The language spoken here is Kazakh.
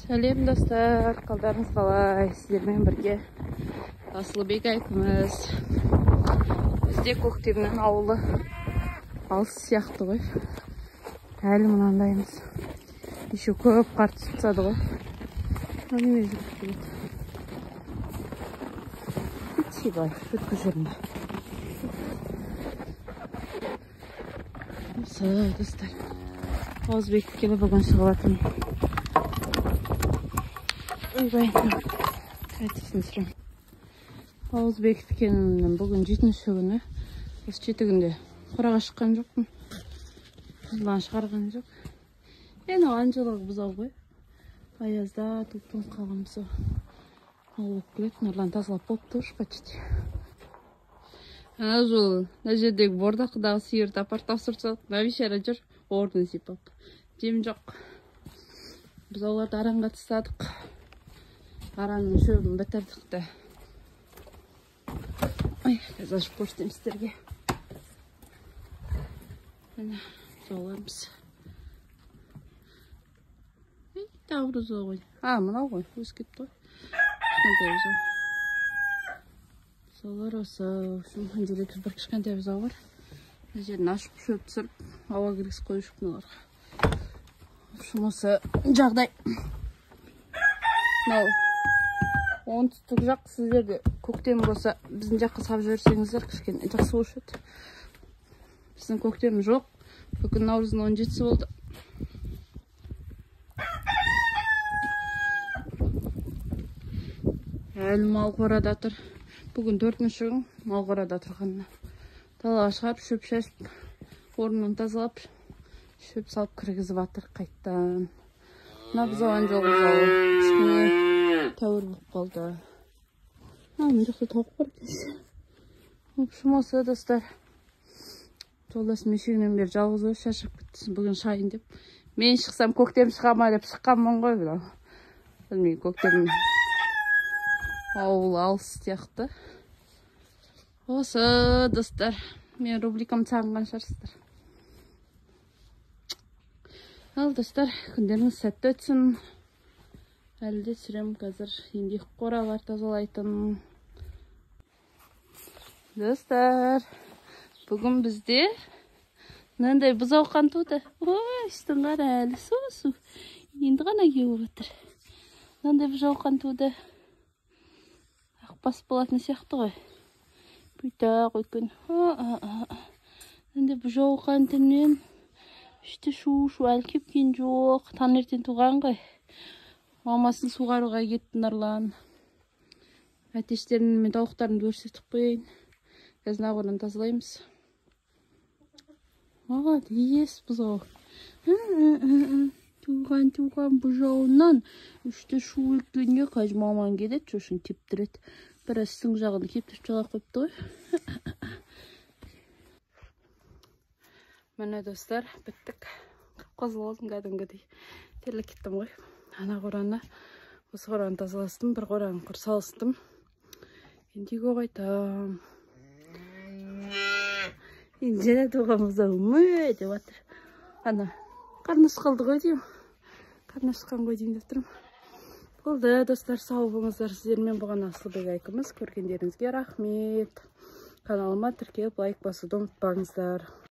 Сәлем достар, қалдарыңыз қалай? Сіздермен бірге Асылбек айтымыз. Бізде көктемнің ауылы алыс сияқты ғой. Әлі мынандаймыз. Еще көп қар түсіп тастады ғой. Неме жүріп келеді. Спасибо, өткізермін. Осы достар, Ауызбекті келе бүгін шығылатын. Ауызбекті кенімнің бүгін 7-ші күні. Осы 7 күнде қораға шыққан жоқпын. Бұзылан шығарған жоқ. Енді анжылығы бұзау ғой. Аязда тұлпын қалған бұзау. Ол болып келеді. Нұрлан тазалап болып тұр почти. Ана жол, на жердегі бордақыдағы сиырды апарып тапсырсақ, бейшара жүр, орнын сипап. Жем жоқ. Бұзауларды аранға тастадық. Аранның шөбін бітірдік те. Ой, қазір ашып көрсетемін сіздерге. Міне, бұзауларымыз. Тағы бір бұзау ғой. Мынау ғой, өзі кетті ғой. Кішкентай бұзау. Бұзаулар осы, қанделек бір кішкентай бұзау бар. Жерін ашып шөп түсіріп, ауа кіргіз қойып мыналарға. Осы жағдай. Оңтүстік жақ сіздерде көктем болса, біздің жаққа сап жіберсеңіздер, кішкене жақсы болушы еді. Біздің көктем жоқ. Бүгін наурыздың 17-сі болды. Әлі мал қорада тұр. Бүгін 4-ші күн мал қорада тұрғанына. Далаға шығарып, шөп шашып, орнын тазалап, шөп салып кіргізіп атыр қайттан. Мына бұзауан жоқ бұзауы. Кішкене тәуір болып қалды. Мен жақта тауық бар кеше. Общем, осы достар. Жолдасым мешегінен бері жалғыз өз шашып біттісін бүгін шайын деп. Мен шықсам көктем шығама деп шыққанмын ғой. Білмеймін, көктем ауыл алыс сияқты. Осы достар. Мен рубрикам сағынған шығарсыздар. Ал достар, күндеріңіз сәтті өтсін. Әлі де сүрем қазір еңбек қора бар тазалайтын. Достар, бүгін бізде мынандай бұзау қан туды. Ой, үстін қара әлі су. Енді ғана кеуіп отыр. Мынандай бұзау қан туды. Ақбас болатын сияқты ғой. Бүйтақ өйкен. Мынандай бұзау қан түнен үшті шу әлі кепкен жоқ. Таңертең туған ғой. Мамасын суғаруға кетті Нұрлан. Әтештерін мен тауықтарын көрсетіп қойын. Қазір нағырын тазалаймыз. Дес бұзау. Туған бұзауынан үшті шу үлкенге қазір маман келеді. Шошын кептіреді. Біраз сың жағын кептіріп жала қойыпты ғой. Міне достар, біттік. Қозыл олдың кәдімгідей. Терлік кеттім ғой. Ана қораны, осы қораны тазаластым, бір қораны құр салыстым. Енді қойдым. Енді және туған бұзау мүе деп атыр. Ана, қарнаш қалды ғой деймін. Қарнаш қан ғой деймін деп тұрмын. Болды, достар, сау болыңыздар. Сіздермен болған Асылбек айкымыз. Көргендеріңізге рахмет. Каналыма тіркеліп лайк басуды ұмытпаңыздар.